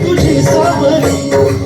तुझी सावली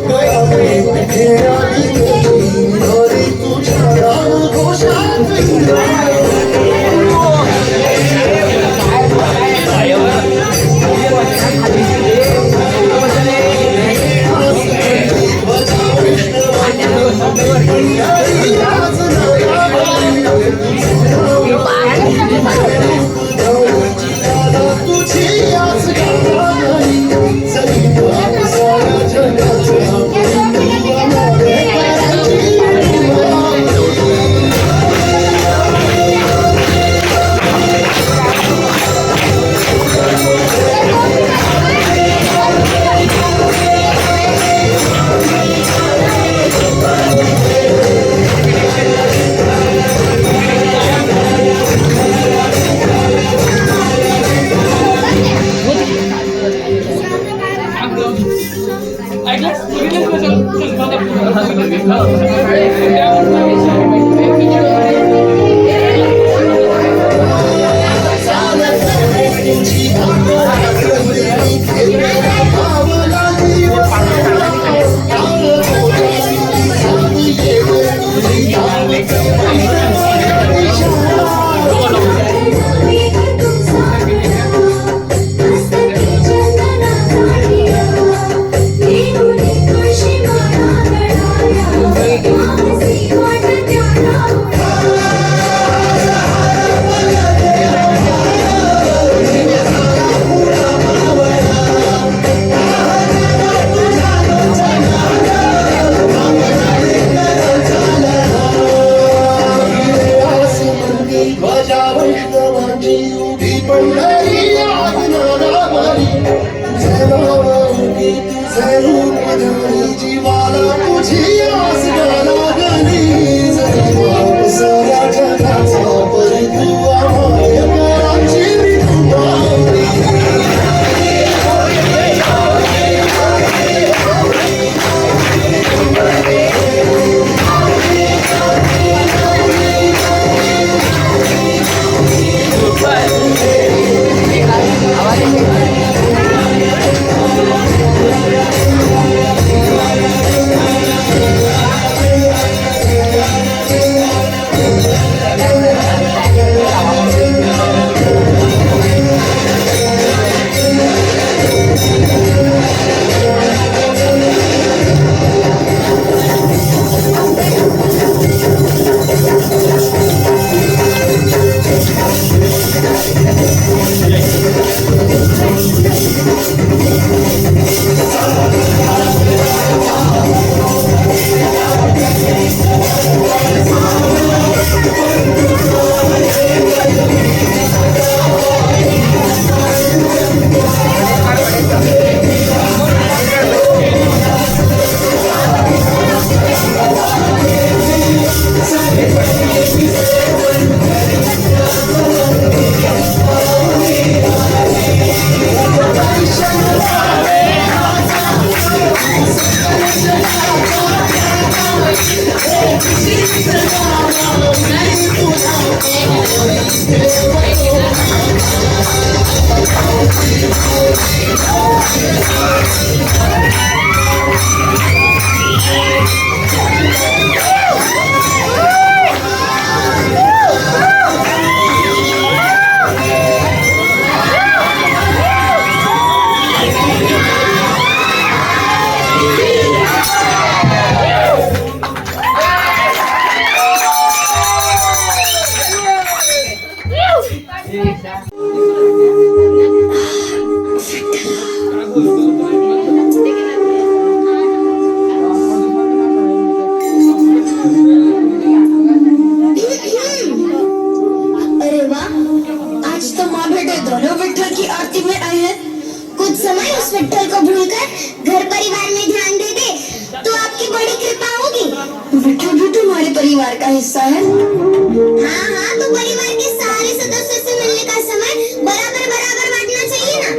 परिवार का हिस्सा है। हाँ हाँ, तो परिवार के सारे सदस्यों से मिलने का समय बराबर बराबर बांटना चाहिए ना।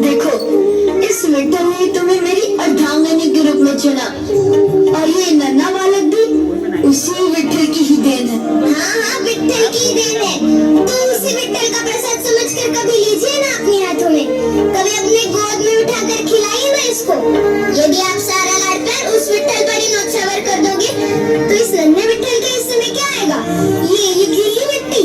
देखो, इस विक्टर ने तुम्हें मेरी अर्धांगिनी के रूप में चुना और ये नन्हा बालक भी उसी विक्टर की ही देन है। हाँ हाँ, विक्टर की ही देन है। तो उसी विक्टर का प्रसाद समझकर कभी लीजिए ना अपने हाथों में, कभी अपने गोद में उठाकर खिलाइए ना इसको। यदि आप सारा लाड प्यार उस विक्टर पर ही नौछावर कर दोगे तो इस नन्हे विक्टर के हिस्से में क्या आएगा? ये गीली मिट्टी।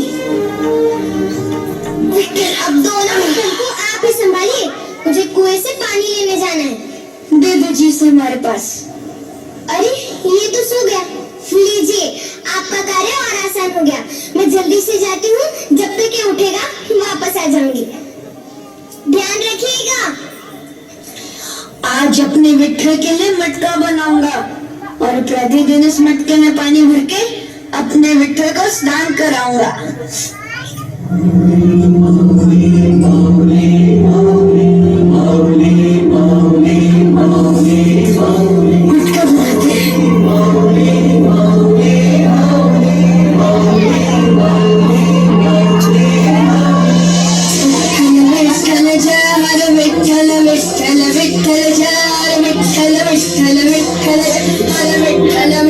विक्टर, अब दोनों विक्टर को आप ही संभालिए, मुझे कुएं से पानी लेने जाना है। दे दो जी से हमारे पास। अरे ये तो सो गया। लीजिए, आपका कार्य और आसान हो गया। मैं जल्दी से जाती हूँ, जब तक ये उठेगा वापस आ जाऊंगी। ध्यान रखिएगा। आज अपने विठल के लिए मटका बनाऊंगा और प्रतिदिन इस मटके में पानी भर के अपने विठल को स्नान कराऊंगा। मटका बनाते हैं। विठ्ठल जय विठ्ठल विठ्ठल विठ्ठल जय विठ्ठल विठ्ठल विठ्ठल विठ्ठल विठ्ठल जय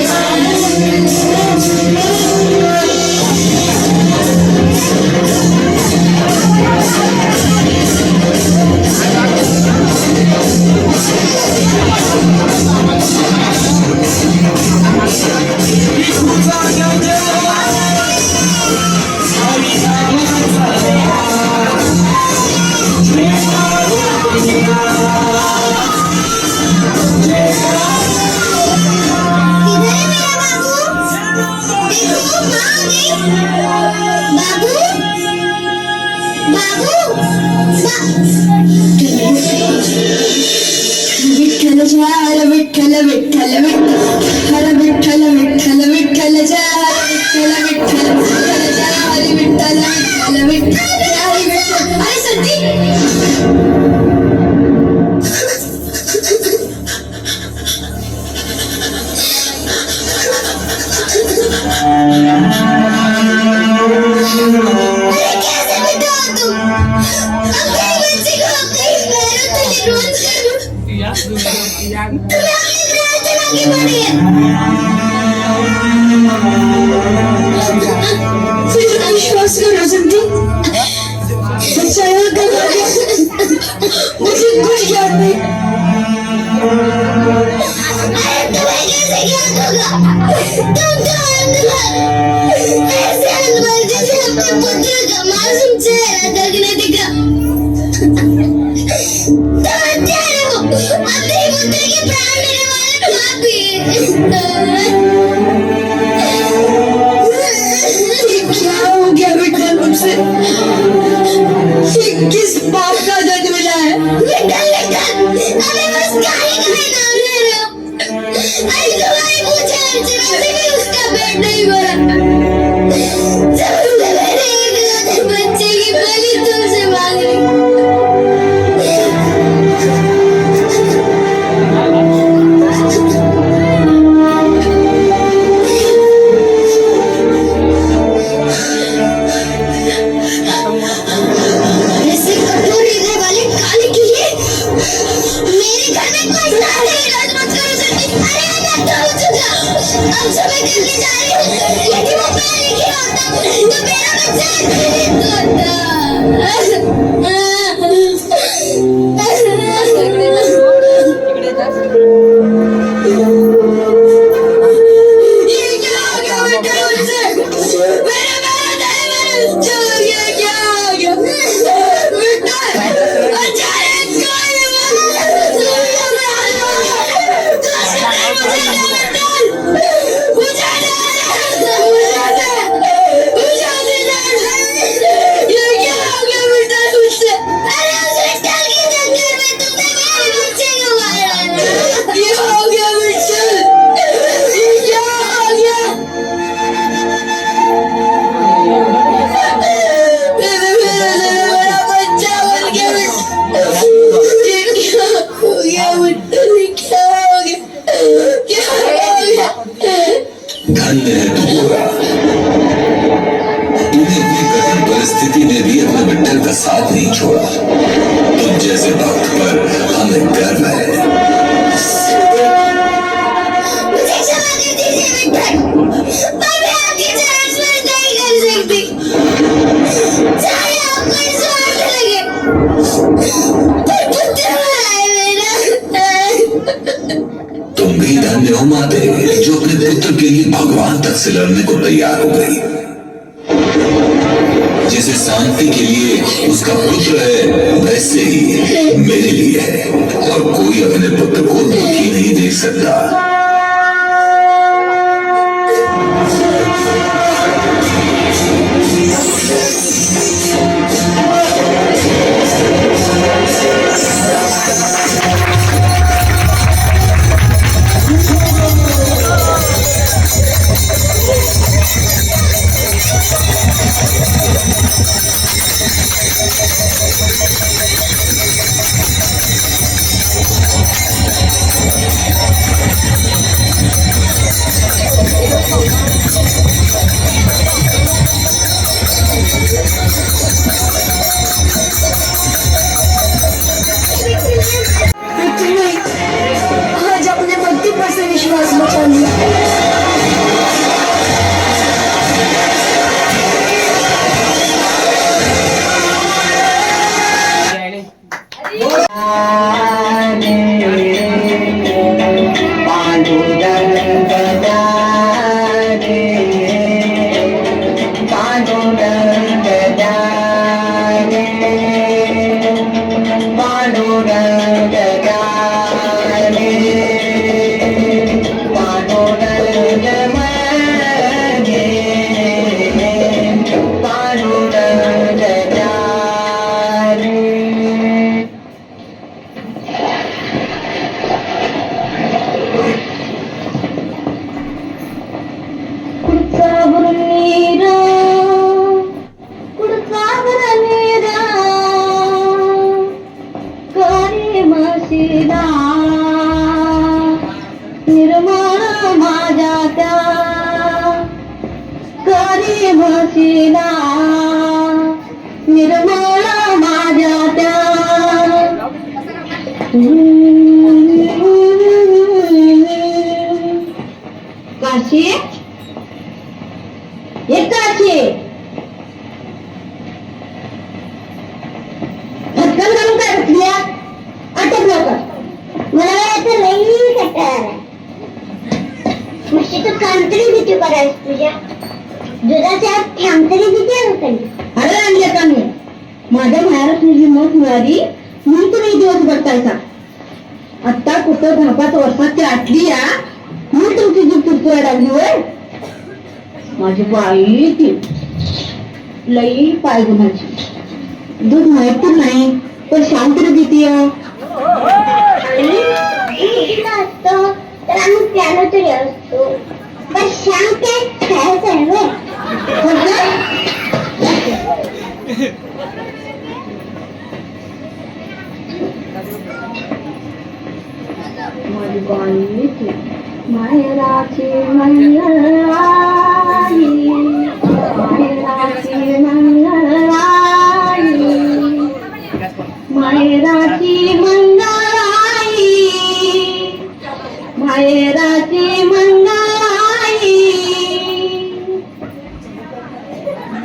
विठ्ठल विठ्ठल हर विठ्ठल विठ्ठल विठ्ठल जय विठ्ठल विठ्ठल विठ्ठल जय हरि विठ्ठल विठ्ठल विठ्ठल हरि विठ्ठल। अरे सती विश्वास करो सती, बच्चा यहाँ कब आ गया? मुझे कुछ याद नहीं। तुम्हें कैसे याद होगा? तुम तो ऐसे अनवर जैसे अपने पुत्र का मासूम चेहरा देखने दिखा। तुम हत्यारे हो, अपने पुत्र के प्राण लेने वाले पापी। क्या हो गया विठल मुझसे? किस पाप का दंड मिला है? विठल अभी बस काहे का नाम ले रहे हो? आज तुम्हारी पूछा अर्चना से भी उसका पेट नहीं भरा। तुमसे मेरे इकलौते बच्चे की बलि तुमसे मांग रही। धन्य है तू गोरा, तूने अपनी कठिन परिस्थिति में भी अपने विठल का साथ नहीं छोड़ा। तुम जैसे भक्त पर हमें गर्व है। मुझे क्षमा कर दीजिए विठल, पर मैं आपकी चरण स्पर्श नहीं कर सकती, चाहे आपको स्वार्थ लगे, पर पुत्र है मेरा। तुम भी धन्य हो माते, जो अपने पुत्र के लिए भगवान तक से लड़ने को तैयार हो गई। जैसे शांति के लिए उसका पुत्र है, वैसे ही मेरे लिए है, और कोई अपने पुत्र को दुखी नहीं देख सकता। निर्मळ माझ्या त्या करी म्हशीला निर्मळ माझ्या त्या काशी हे काशी धक्कन घालून काय बसली अटक लवकर मला आता लई कंटाळा आलाय. नुसती तू काम तरी किती करायस तुझ्या दुधाच्या थांब तरी किती आहे कधी. अरे आणले का मी माझ्या बाहेरच तुझी मोठ मिळाली म्हणून तुम्ही दिवस बघतायचा आता कुठं 10-5 वर्षाची आटली या म्हणून तुमची जीव तुरतुरा लागली होय माझी बाई ती लई पाय गुणाची दूध माहित तर नाही पण शांत देते असतो तर आम्ही प्यानो तरी असतो पण श्याम काय खेळायचं आहे व्हय? माझी बाई ती माहेराची मंगळाई माहेराची मंगळाई माहेराची मंगळाई माहेराची मंगळाई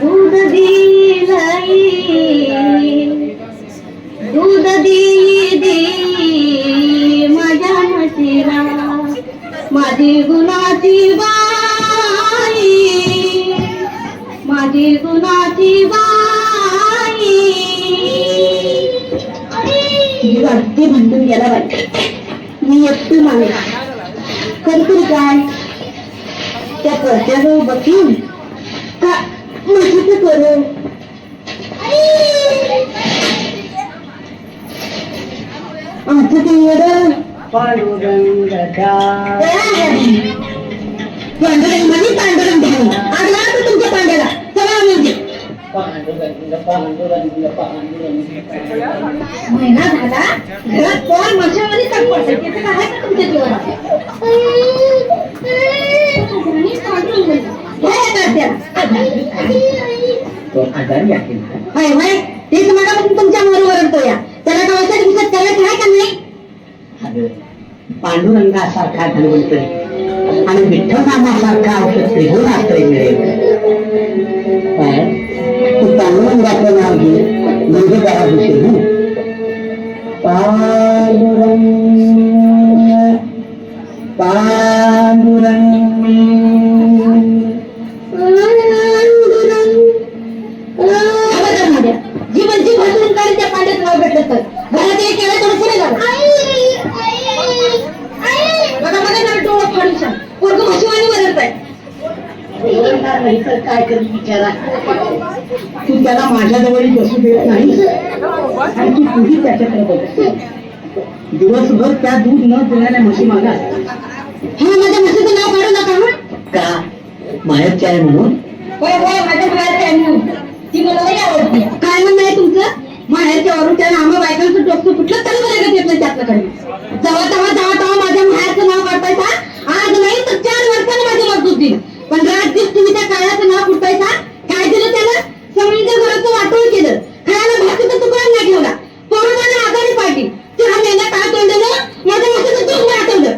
दूध दिलई दूध दी माझ्या म्हशीला माझी गुणाची बाई माझी गुणाची बाई वाटते म्हणून गेला वाटते मी एकटी मागे कधीतरी काय त्या पडद्याजवळ बसून का म्हशीचं करू आमचं ते येडं पांडुरंग म्हणजे पांडुरंग घ्यावी आगला तर तुमच्या पांड्याला चला म्हणजे महिना झाला घरात कोण मशामध्ये तक पडते त्याचं काय आहे का तुमच्या जीवनात तेच मगापासून तुमच्या बरोबर ओरडतो या त्याला गावाच्या दिवसात करायचं आहे का नाही पांडुरंगासारखा धन्वंतरी आणि विठ्ठलनामासारखा औषध त्रिगुण आश्रय मिळेल तू पांडुरंगाचं नाव घे म्हणजे जरा दिसेल ना पांडुरंग पांडुरंग जीवनची भाषण काढून त्या पांड्यात नाव भेटलं तर घरात एक केलं तर पुढे झालं बघा बघा ना डोळं फाडून सांग पोरगं म्हशीवानी वरत आहे काय कर बिचारा तू त्याला माझ्याजवळ बसू देत नाही आणि तू तुझी त्याच्याकडे बघ दिवसभर त्या दूध न देणाऱ्या म्हशी मागा हा माझ्या म्हशीचं नाव काढू नका हा का माहेरची आहे म्हणून होय होय माझ्या बाहेरचं आहे म्हणून ती मला लई आवडते काय म्हणणं आहे तुमचं माहेरच्या वरून त्या आम्हा बायकांचं डोकं कुठलं तरी बरं येत नाही त्यातलं जेव्हा माझ्या माहेरचं नाव काढतायचा आज नाही तर 4 वर्षांनी माझी मजबूत दिली पण राजदीप तुम्ही त्या काळाचं नाव कुठतायचा काय दिलं त्याला समृद्ध घराचं वाटोळ केलं खायला भाकरीचा तुकडा नाही ठेवला पोरांना आजारी पाडली ते हा मेला काय तोंडलं माझ्या मातीचं दूध नाही आठवलं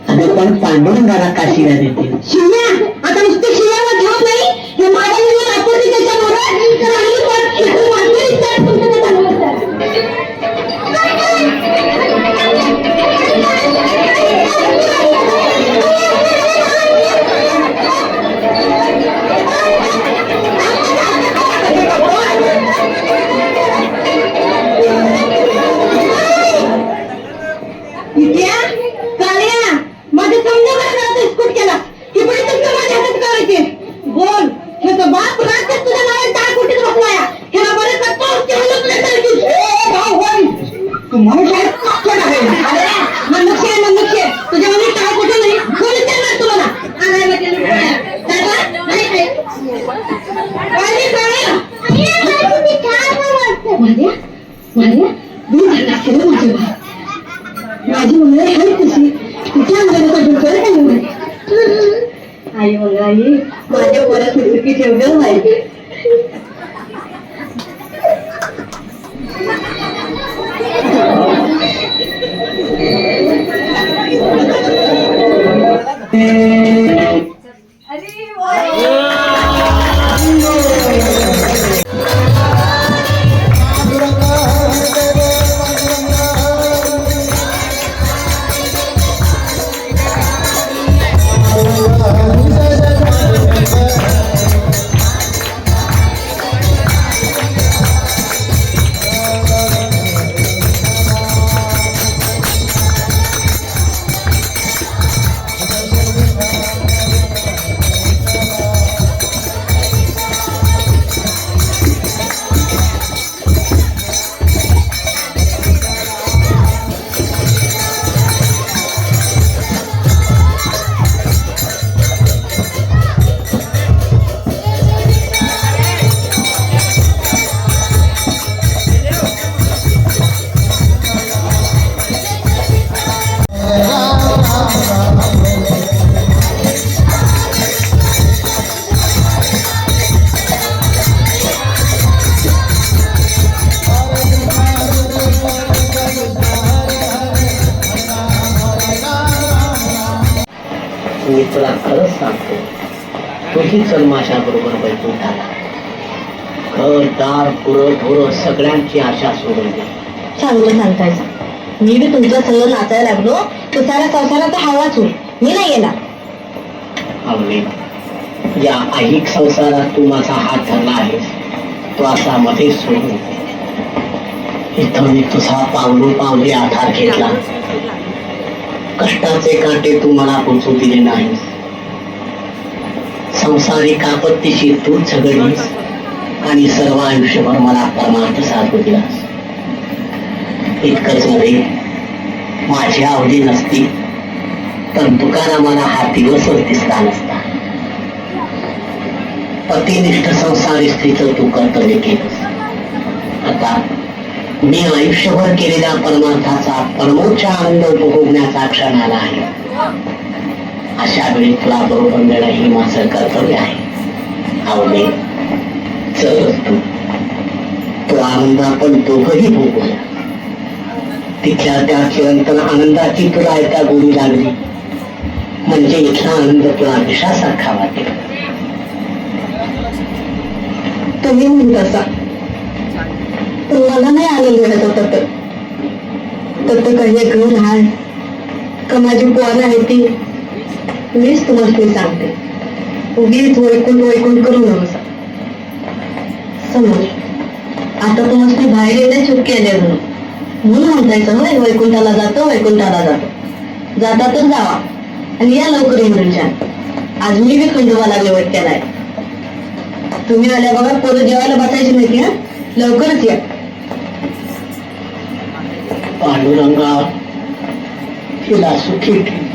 अगं पण पांडुरंगाला का शिव्या देते शिव्या आता नुसते शिव्यावर ठेवत नाही हे माझ्या जीवन आपत्ती त्याच्यामुळे तर आम्ही काळ्या माझ्या समजा मला इस्कूट केला की पुढे तुमचं माझ्या हातात करायचे बोल मंगाई मंगाई माझ्या पोरात सुखी ठेवलं माहिती. मी तुला खरंच सांगतो, तुझी चल माझ्या बरोबर वैकुंठाला. घर दार पुरं ढोरं सगळ्यांची आशा सोडून दे. चांगलं सांगतायचं. मी बी तुमच्या संग नाचायला लागलो तर साऱ्या संसाराचा हवाच होईल. मी नाही येणार. अवनी, या ऐहिक संसारात तू माझा हात धरला आहेस, तो असा मध्ये सोडून दे. इथं मी तुझा पावलोपावली आधार घेतला. कष्टाचे काटे तू मला पोचू दिले नाहीस. संसारिक आपत्तीशी तू झगडलीस आणि सर्व आयुष्यभर मला परमार्थ साधू दिलास. इतकंच नव्हे, माझी आवडी नसती तर तुकारामाला हा दिवसच दिसला नसता. पतिनिष्ठ संसारी स्त्रीचं तू कर्तव्य केलंस. आता मी आयुष्यभर केलेल्या परमार्थाचा परमोच्च आनंद उपभोगण्याचा क्षण आला आहे. अशा वेळी तुला बरोबर मिळणं ही माझं कर्तव्य आहे. आवडे, चल तू आनंद आपण दोघंही भोगूया. तिथल्या त्या चिरंतन आनंदाची तुला ऐका गोडी लागली म्हणजे इथला आनंद तुला विषासारखा वाटेल. तुम्ही म्हणत असा पण मला नाही आनंद मिळत होता. तर काही घर आहे का माझी पोरं आहे ती. मीच तुम्हाला सांगते, उगीच वैकुंठ वैकुंठ करू नका. समज आता तुम्हाला बाहेर येणे चुकी आले म्हणून म्हणतायचं होय वैकुंठाला जातो वैकुंठाला जातो. जाता तर जावा आणि या लवकर इंद्रच्या. आज मी बी खंडोबा लागले वाटत्याला. तुम्ही आल्या बघा, पोरं जेवायला बसायची नाही की. लवकरच या. पांडुरंगा, तिला सुखी ठेव.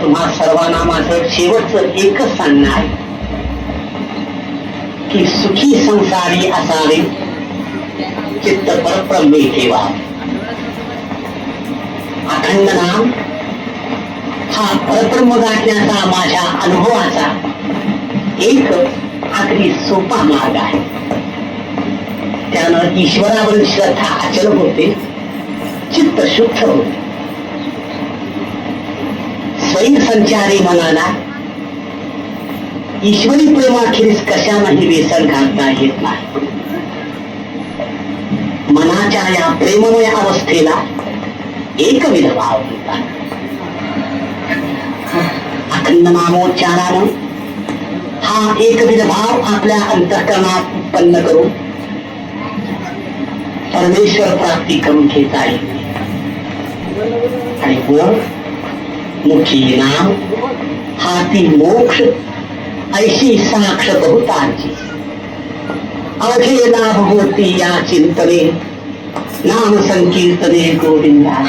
तुम्हा सर्वांना माझं शेवटचं एकच सांगणं आहे की सुखी संसारी असावे, चित्त परब्रह्मी ठेवा. अखंड नाम हा परब्रह्म गाठण्याचा माझ्या अनुभवाचा एक अगदी सोपा मार्ग आहे. त्यानं ईश्वरावरील श्रद्धा अचल होते, चित्त शुद्ध होते. स्वयं संचारी मनाला ईश्वरी प्रेमाखेरीस कशालाही व्यसन घालता येत नाही. मनाच्या या प्रेममय अवस्थेला एकविध भाव म्हणतात. अखंड नामोच्चारानं हा हा एकविध भाव आपल्या अंतःकरणात उत्पन्न करून परमेश्वर प्राप्ती करून घेता येईल आणि मग मुखी नाम हाती मोक्ष ऐशी साक्ष बहुतांची अवघे लाभ होती या चिंतने नाम संकीर्तने गोविंदा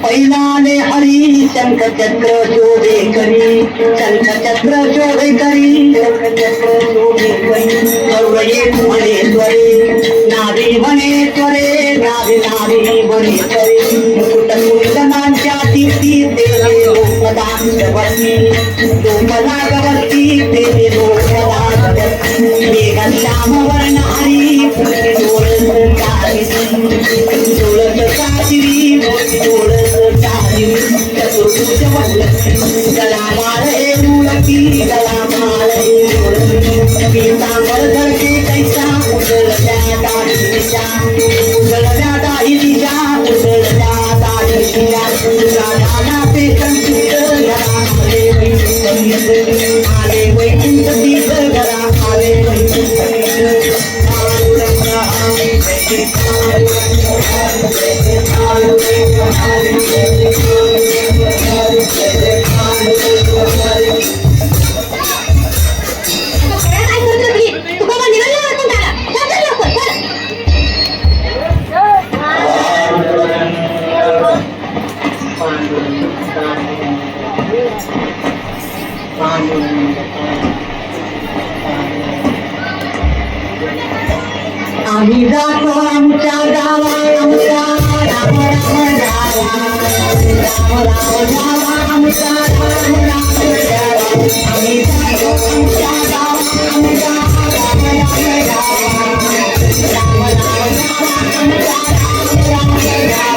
पैलाने हरी शंख चक्र शोभे करी शंख चक्र शोभे करी शंख चक्र शोभे करी गौरये म्हणे त्वरे नाभी म्हणे त्वरे नाभी नाभी म्हणे त्वरे मुकुट कुंडलांच्या कीर्ती देवे लोकदागवती लोकदागवती देवे लोकदागवती मेघ श्याम वर्ण हरी डोळत काहिरी डोळत काहिरी डोळत गला मारे मूलती गला मारे पीतांबर धरके कैसा उजळ त्या दिशा उजळ त्या दिशा उजळ त्या दिशा राधा पे कंठ गला आले वैकुंठ दीप गला आले आम्ही जातो आमच्या गावा आमच्या राम राम जावा राम राम जावा आमच्या राम राम जावा आम्ही जातो आमच्या गावा आमच्या राम राम जावा राम राम जावा आमच्या राम राम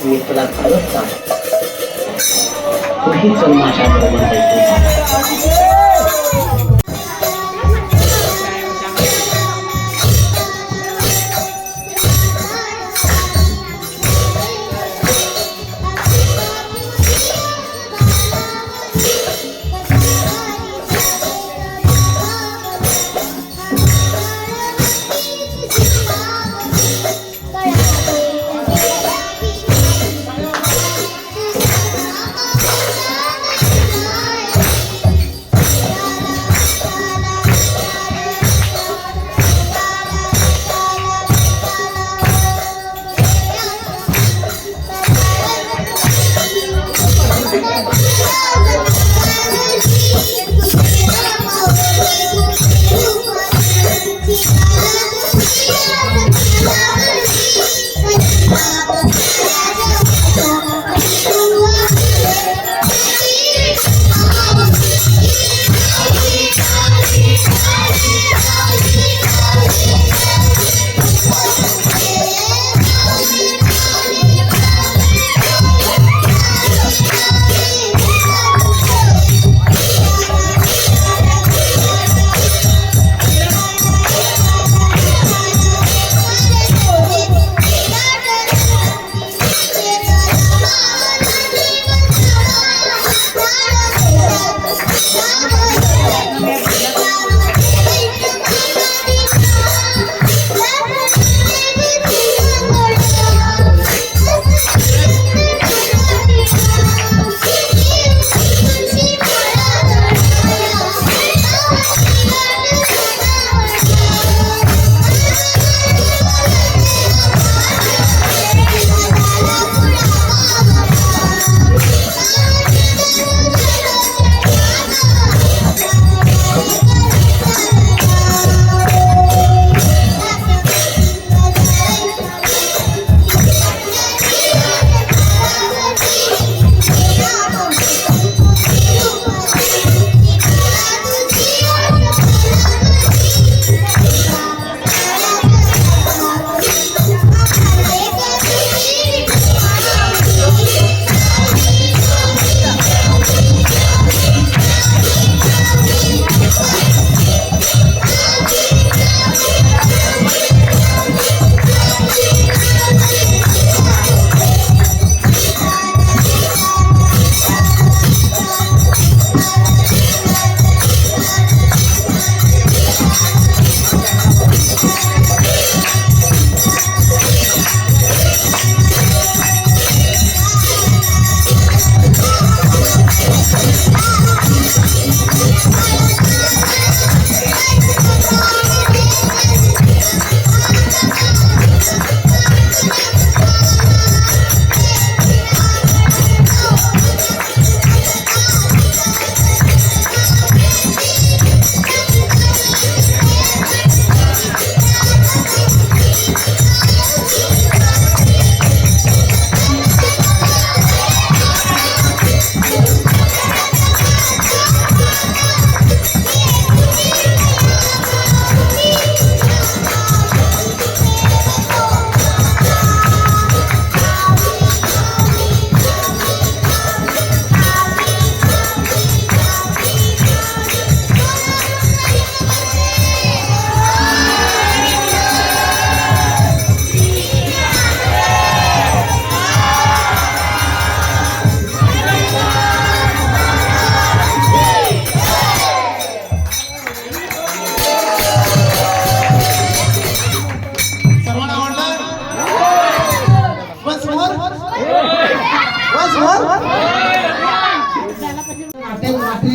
मी तुला खरंच सांगतो तूही चल माझ्याबरोबर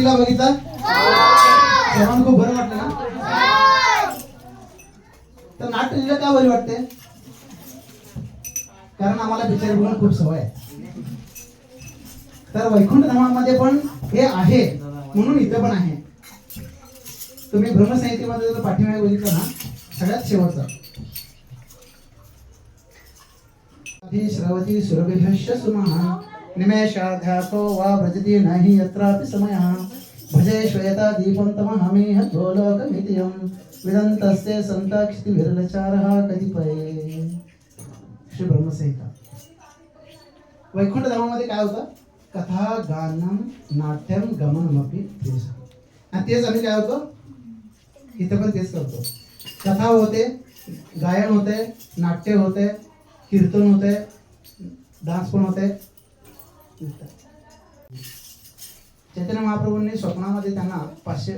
का बघितला? तेव्हा खूप बरं वाटलं ना? तर नाट्यलीला का बरी वाटते? कारण आम्हाला पिक्चर बघून खूप सवय आहे. तर वैकुंठ धामामध्ये पण हे आहे म्हणून इथं पण आहे. तुम्ही ब्रह्मसंहितेमध्ये जर पाठीमागे बघितलं ना, सगळ्यात शेवटचा श्रवती सुरभिभ्यश्च सुमहा निमेषाध्यासो वा व्रजति नहि यत्रापि समयः भजे श्वेता दीपं तमहमेह गोलोकमितियं विदन्तस्य सन्ताक्षितिभिर्लचारः कतिपये. श्री ब्रह्मसंहिता. वैकुंठ धामामध्ये काय होतं? कथा गानम नाट्यम गमनमपि तेच. आणि तेच आम्ही काय होतो इथं पण तेच करतो. कथा होते, गायन होते, नाट्य होते, कीर्तन होते, डान्स पण होते. चैतन्य महाप्रभूंनी स्वप्नामध्ये त्यांना 500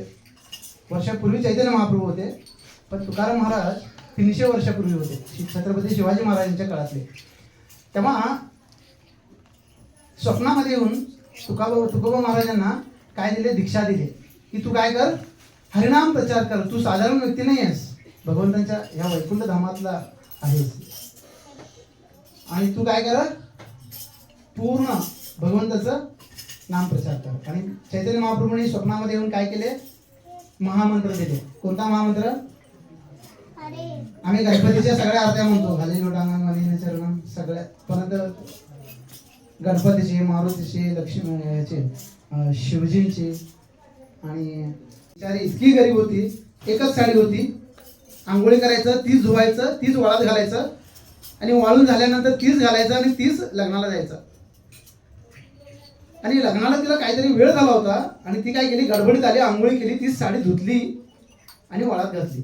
वर्षापूर्वी चैतन्य महाप्रभू होते, पण तुकाराम महाराज 300 वर्षापूर्वी होते, छत्रपती शिवाजी महाराजांच्या काळातले. तेव्हा स्वप्नामध्ये येऊन तुकोबा महाराजांना काय दिले? दीक्षा दिली की तू काय कर? हरिनाम प्रचार कर. तू साधारण व्यक्ती नाही आहेस, भगवंतांच्या ह्या वैकुंठ धामातला आहेस. आणि तू काय कर? पूर्ण भगवंताचं नामप्रचार कर. आणि चैतन्य महाप्रभूंनी स्वप्नामध्ये येऊन काय केले? महामंत्र दिले. कोणता महामंत्र? आम्ही गणपतीच्या सगळ्या आरत्या म्हणतो, घाली लोटांगण वनीने चरणम सगळ्या, परंतु गणपतीची, मारुतीची, लक्ष्मी याची, शिवजींची. आणि बिचारी इतकी गरीब होती, एकच साडी होती, आंघोळी करायचं, तीच धुवायचं, तीच वाळत घालायचं, आणि वाळून झाल्यानंतर तीच घालायचं आणि तीच लग्नाला जायचं. आणि लग्नाला तिला काहीतरी वेळ झाला होता आणि ती काय केली? गडबडीत आली, आंघोळी केली, तीच साडी धुतली आणि वाळत घातली.